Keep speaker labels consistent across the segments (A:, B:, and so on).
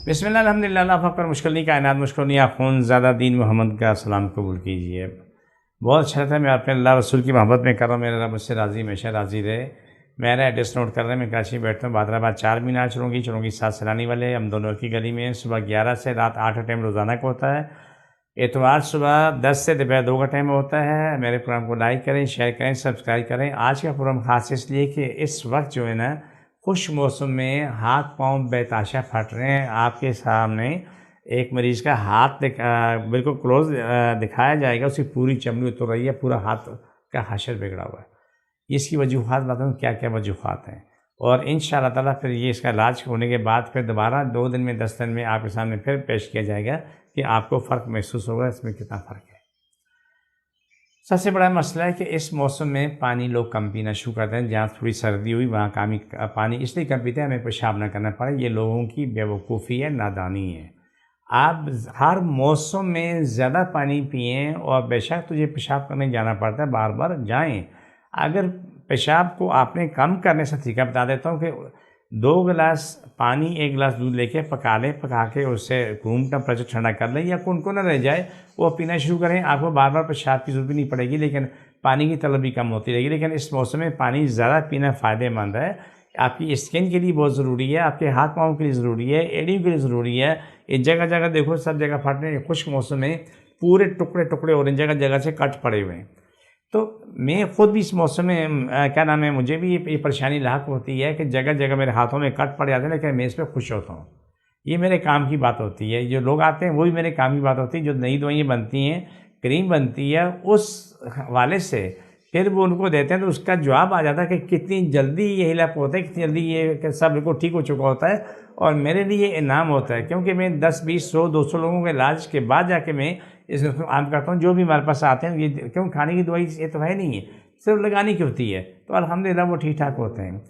A: बिस्मिल्लाह अल्हम्दुलिल्लाह अल्लाह अकबर मुश्किल नहीं कायनात मुश्किल नहीं आफ़ून ज़्यादा दीन मोहम्मद का सलाम कबूल कीजिए। बहुत अच्छा लगता है, मैं अपने अल्लाह रसूल की मोहब्बत में कर रहा हूँ, मेरा रब मुझसे राज़ी हमेशा राज़ी रहे। मेरा एड्रेस नोट कर रहे हैं, मैं कराची में बैठता हूँ, बादराबाद 4 मीनार चढ़ूँगी 7 सैलानी वाले, हम दोनों की गली में सुबह 11 से रात 8 का टाइम रोज़ाना का होता है। एतवार सुबह 10 से दोपहर 2 का टाइम होता है। मेरे प्रोग्राम को लाइक करें, शेयर करें, सब्सक्राइब करें। आज का प्रोग्राम ख़ास इसलिए कि इस वक्त जो है ना, खुश मौसम में हाथ पाँव बेताशा फट रहे हैं। आपके सामने एक मरीज़ का हाथ बिल्कुल क्लोज दिखाया जाएगा, उसकी पूरी चमड़ी उतर रही है, पूरा हाथ का हशर बिगड़ा हुआ है। इसकी वजूहात बताऊँ क्या क्या वजूहात हैं, और इंशाअल्लाह ताला फिर ये इसका इलाज होने के बाद फिर दोबारा 2 दिन में 10 दिन में आपके सामने फिर पेश किया जाएगा कि आपको फ़र्क महसूस होगा इसमें कितना फ़र्क है। सबसे बड़ा मसला है कि इस मौसम में पानी लोग कम पीना शुरू करते हैं। जहाँ थोड़ी सर्दी हुई वहाँ पानी इसलिए कम पीते हैं हमें पेशाब ना करना पड़े। ये लोगों की बेवकूफ़ी है, नादानी है। आप हर मौसम में ज़्यादा पानी पिएँ, और बेशक तुझे पेशाब करने जाना पड़ता है, बार बार जाएँ। अगर पेशाब को आपने कम करने से तरीका बता देता हूँ कि 2 गिलास पानी 1 गिलास दूध लेके पका लें, पका के उससे रूम टेम्परेचर ठंडा कर लें, या कुनकुना रह जाए वो पीना शुरू करें। आपको बार बार पेशाब की ज़रूरत भी नहीं पड़ेगी, लेकिन पानी की तलब भी कम होती रहेगी। लेकिन इस मौसम में पानी ज़्यादा पीना फ़ायदेमंद है, आपकी स्किन के लिए बहुत ज़रूरी है, आपके हाथ पाँव के लिए ज़रूरी है, एड़ियों के लिए ज़रूरी है। ये जगह जगह देखो, सब जगह फट रहे हैं। खुश्क मौसम में पूरे टुकड़े टुकड़े हो रहे हैं, जगह जगह से कट पड़े हुए हैं। तो मैं ख़ुद भी इस मौसम में क्या नाम है, मुझे भी ये परेशानी लाहक होती है कि जगह जगह मेरे हाथों में कट पड़ जाते हैं, लेकिन मैं इस पर खुश होता हूँ। ये मेरे काम की बात होती है। जो लोग आते हैं वो भी मेरे काम की बात होती है। जो नई दवाइयाँ बनती हैं, क्रीम बनती है, उस हवाले से फिर वो उनको देते हैं तो उसका जवाब आ जाता है कि कितनी जल्दी ये हिलअप होता है, कितनी जल्दी ये सब बिल्कुल ठीक हो चुका होता है। और मेरे लिए इनाम होता है, क्योंकि मैं 10 20 100 200 लोगों के इलाज के बाद जाके मैं इसको आम करता हूँ। जो भी हमारे पास आते हैं, ये क्यों खाने की दवाई ये तो है नहीं है, सिर्फ लगानी की होती है, तो अल्हम्दुलिल्लाह वो ठीक ठाक होते हैं।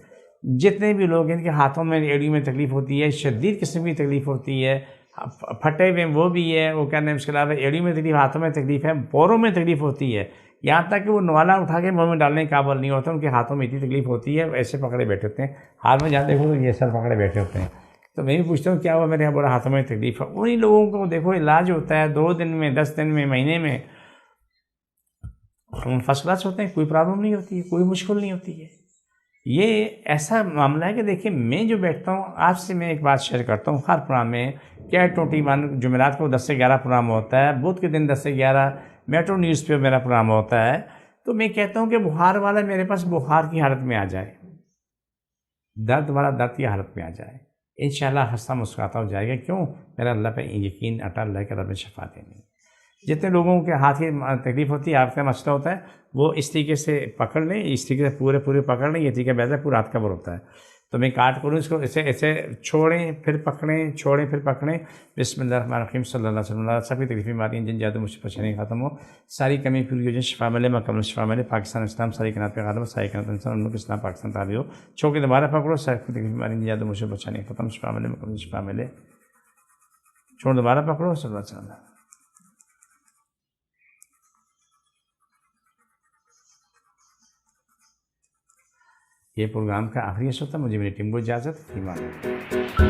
A: जितने भी लोग इनके हाथों में एड़ियों में तकलीफ़ होती है, शदीद किस्म की तकलीफ़ होती है, फटे हुए वो भी है, वो कहने उसके अलावा एड़ियों में तकलीफ़, हाथों में तकलीफ़ है, पैरों में तकलीफ़ होती है, यहाँ तक कि वो नवाला उठा के मुँह में डालने के काबिल नहीं होता, उनके हाथों में इतनी तकलीफ़ होती है, ऐसे पकड़े बैठे होते हैं। हाथ में जहाँ देखो तो ये सर पकड़े बैठे होते हैं। तो मैं भी पूछता हूँ क्या हुआ, मेरे यहाँ बड़ा हाथों में तकलीफ़ है। उन्हीं लोगों को देखो इलाज होता है 2 दिन में, 10 दिन में, महीने में, फर्स्ट क्लास होते हैं, कोई प्रॉब्लम नहीं होती है, कोई मुश्किल नहीं होती है। ये ऐसा मामला है कि देखिए, मैं जो बैठता हूँ, आपसे मैं एक बात शेयर करता हूँ। हर प्रोग्राम में क्या 21 जुमेरात को 10 से 11 प्रोग्राम होता है, बुध के दिन 10 से 11 मेट्रो न्यूज़ पे मेरा प्रोग्राम होता है। तो मैं कहता हूँ कि बुखार वाला मेरे पास बुखार की हालत में आ जाए, दर्द वाला दर्द की हालत में आ जाए, इंशाअल्लाह हंसता मुस्कुराता हो जाएगा। क्यों? मेरा अल्लाह पे यकीन अटल है कि रब ने शफा देनी। जितने लोगों के हाथ की तकलीफ़ होती है, आपका मसला होता है, वो इस तरीके से पकड़ लें, इस तरीके से पूरे पूरे पकड़ लें, ये तरीका बेहतर है, पूरा हाथ कवर होता है। तो मैं काट करूँ इसको, ऐसे ऐसे छोड़ें फिर पकड़ें, छोड़ें फिर पकड़ें। बिस्मिल्लाहिर्रहमानिर्रहीम सल्लल्लाहु अलैहि वसल्लम। सभी तकलीफ़ी बीमारियाँ जिन जादू मुझसे परेशानी ख़त्म हो, सारी कमी पूरी हो जाए, शिफा मिले, मकम्मल शिफा मिले, पाकिस्तान इस्लाम सारी कनात पे ख़त्म, सारी कनात इंसान उन इस्लाम पाकिस्तान ताबी हो। छो के दोबारा पकड़ो, सारी तकलीफ़ी बीमारी जिन जादू मुझसे परेशानी ख़त्म, शिफा मिले, मकम्मल शिफा मिले। छोड़ दोबारा पकड़ो, सल्लल्लाहु अलैहि वसल्लम। ये प्रोग्राम का आखिरी हिस्सा था। मुझे मेरी टीम को इजाज़त, ईमान।